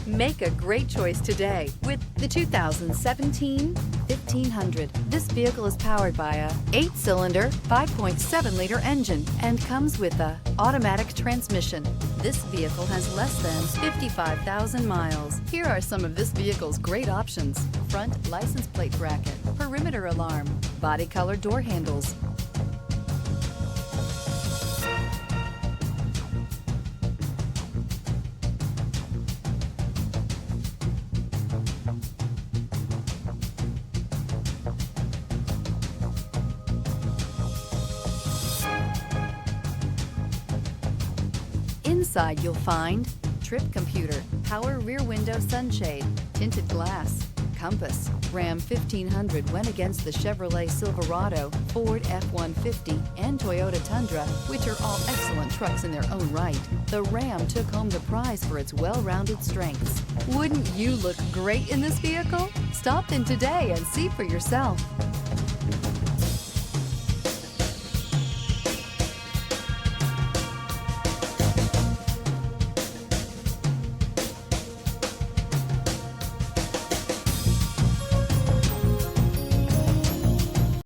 Make a great choice today with the 2017 1500. This vehicle is powered by a 8-cylinder, 5.7-liter engine and comes with a automatic transmission. This vehicle has less than 55,000 miles. Here are some of this vehicle's great options: front license plate bracket, perimeter alarm, body color door handles, Inside you'll find trip computer, power rear window sunshade, tinted glass, compass. Ram 1500 went against the Chevrolet Silverado, Ford F-150, and Toyota Tundra, which are all excellent trucks in their own right. The Ram took home the prize for its well-rounded strengths. Wouldn't you look great in this vehicle? Stop in today and see for yourself.